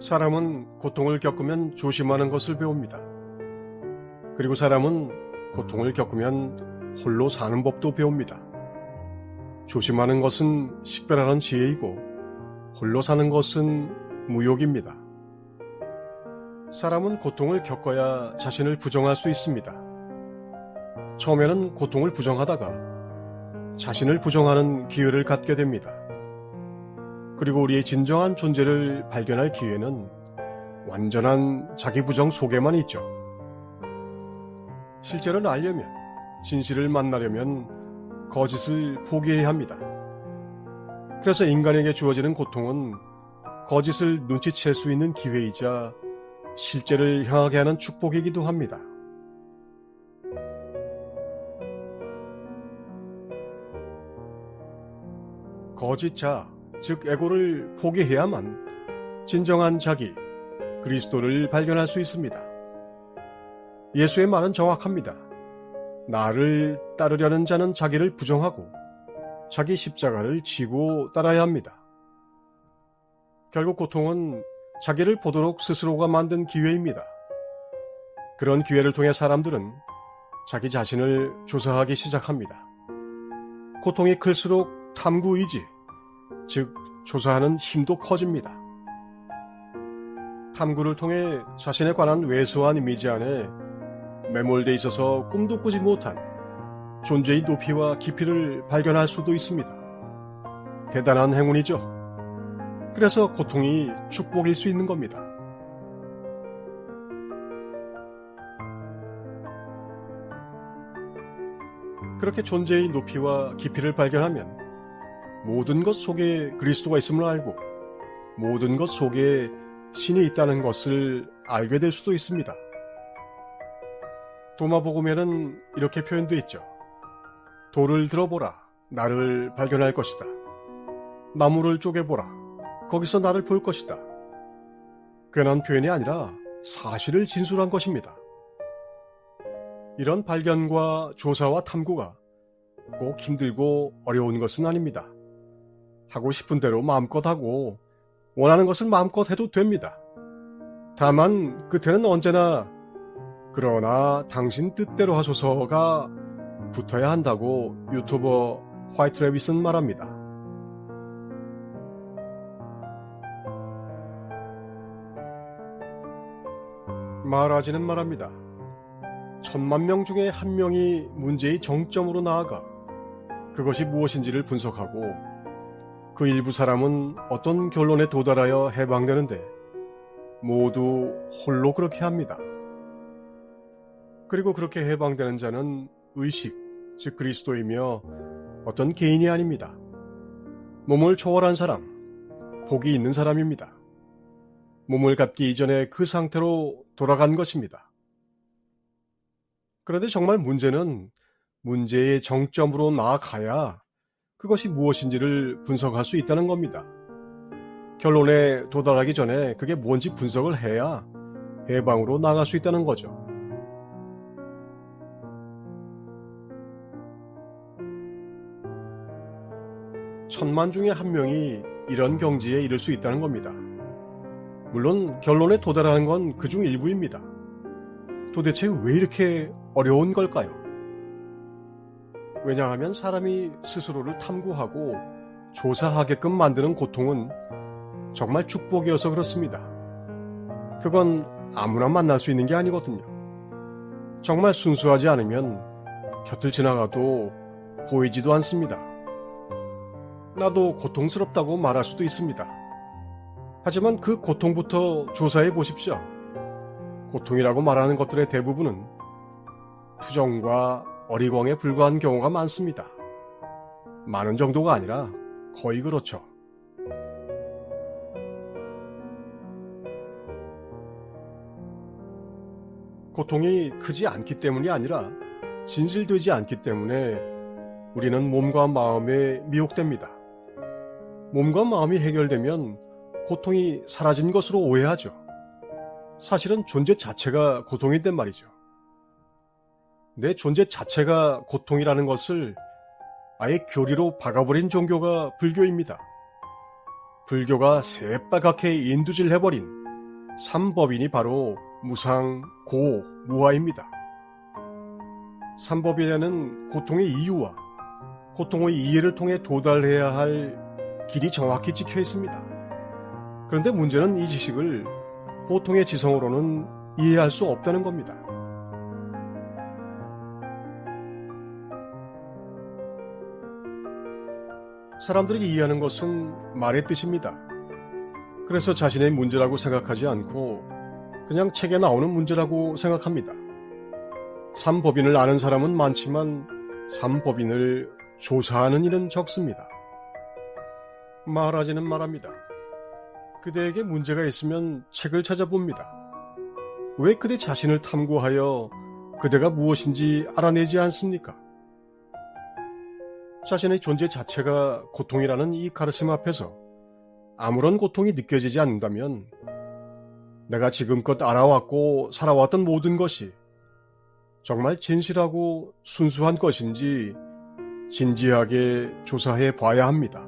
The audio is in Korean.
사람은 고통을 겪으면 조심하는 것을 배웁니다. 그리고 사람은 고통을 겪으면 홀로 사는 법도 배웁니다. 조심하는 것은 식별하는 지혜이고 홀로 사는 것은 무욕입니다. 사람은 고통을 겪어야 자신을 부정할 수 있습니다. 처음에는 고통을 부정하다가 자신을 부정하는 기회를 갖게 됩니다. 그리고 우리의 진정한 존재를 발견할 기회는 완전한 자기 부정 속에만 있죠. 실제를 알려면, 진실을 만나려면 거짓을 포기해야 합니다. 그래서 인간에게 주어지는 고통은 거짓을 눈치챌 수 있는 기회이자 실제를 향하게 하는 축복이기도 합니다. 거짓자, 즉 에고를 포기해야만 진정한 자기, 그리스도를 발견할 수 있습니다. 예수의 말은 정확합니다. 나를 따르려는 자는 자기를 부정하고 자기 십자가를 지고 따라야 합니다. 결국 고통은 자기를 보도록 스스로가 만든 기회입니다. 그런 기회를 통해 사람들은 자기 자신을 조사하기 시작합니다. 고통이 클수록 탐구의지, 즉 조사하는 힘도 커집니다. 탐구를 통해 자신에 관한 왜소한 이미지 안에 매몰돼 있어서 꿈도 꾸지 못한 존재의 높이와 깊이를 발견할 수도 있습니다. 대단한 행운이죠. 그래서 고통이 축복일 수 있는 겁니다. 그렇게 존재의 높이와 깊이를 발견하면 모든 것 속에 그리스도가 있음을 알고 모든 것 속에 신이 있다는 것을 알게 될 수도 있습니다. 도마복음에는 이렇게 표현되어 있죠. 돌을 들어보라, 나를 발견할 것이다. 나무를 쪼개보라, 거기서 나를 볼 것이다. 괜한 표현이 아니라 사실을 진술한 것입니다. 이런 발견과 조사와 탐구가 꼭 힘들고 어려운 것은 아닙니다. 하고 싶은 대로 마음껏 하고 원하는 것을 마음껏 해도 됩니다. 다만 끝에는 언제나 그러나 당신 뜻대로 하소서가 붙어야 한다고 유튜버 화이트래빗은 말합니다. 마하라지는 말합니다. 1000만 명 중에 한 명이 문제의 정점으로 나아가 그것이 무엇인지를 분석하고 그 일부 사람은 어떤 결론에 도달하여 해방되는데 모두 홀로 그렇게 합니다. 그리고 그렇게 해방되는 자는 의식, 즉 그리스도이며 어떤 개인이 아닙니다. 몸을 초월한 사람, 복이 있는 사람입니다. 몸을 갖기 이전에 그 상태로 돌아간 것입니다. 그런데 정말 문제는 문제의 정점으로 나아가야 그것이 무엇인지를 분석할 수 있다는 겁니다. 결론에 도달하기 전에 그게 뭔지 분석을 해야 해방으로 나갈 수 있다는 거죠. 천만 중에 한 명이 이런 경지에 이를 수 있다는 겁니다. 물론 결론에 도달하는 건 그중 일부입니다. 도대체 왜 이렇게 어려운 걸까요? 왜냐하면 사람이 스스로를 탐구하고 조사하게끔 만드는 고통은 정말 축복이어서 그렇습니다. 그건 아무나 만날 수 있는 게 아니거든요. 정말 순수하지 않으면 곁을 지나가도 보이지도 않습니다. 나도 고통스럽다고 말할 수도 있습니다. 하지만 그 고통부터 조사해 보십시오. 고통이라고 말하는 것들의 대부분은 투정과 어리광에 불과한 경우가 많습니다. 많은 정도가 아니라 거의 그렇죠. 고통이 크지 않기 때문이 아니라 진실되지 않기 때문에 우리는 몸과 마음에 미혹됩니다. 몸과 마음이 해결되면 고통이 사라진 것으로 오해하죠. 사실은 존재 자체가 고통인데 말이죠. 내 존재 자체가 고통이라는 것을 아예 교리로 박아버린 종교가 불교입니다. 불교가 새빨갛게 인두질해버린 삼법인이 바로 무상, 고, 무아입니다. 삼법인에는 고통의 이유와 고통의 이해를 통해 도달해야 할 길이 정확히 찍혀 있습니다. 그런데 문제는 이 지식을 보통의 지성으로는 이해할 수 없다는 겁니다. 사람들이 이해하는 것은 말의 뜻입니다. 그래서 자신의 문제라고 생각하지 않고 그냥 책에 나오는 문제라고 생각합니다. 삼법인을 아는 사람은 많지만 삼법인을 조사하는 일은 적습니다. 마하라지는 말합니다. 그대에게 문제가 있으면 책을 찾아봅니다. 왜 그대 자신을 탐구하여 그대가 무엇인지 알아내지 않습니까? 자신의 존재 자체가 고통이라는 이 가르침 앞에서 아무런 고통이 느껴지지 않는다면 내가 지금껏 알아왔고 살아왔던 모든 것이 정말 진실하고 순수한 것인지 진지하게 조사해 봐야 합니다.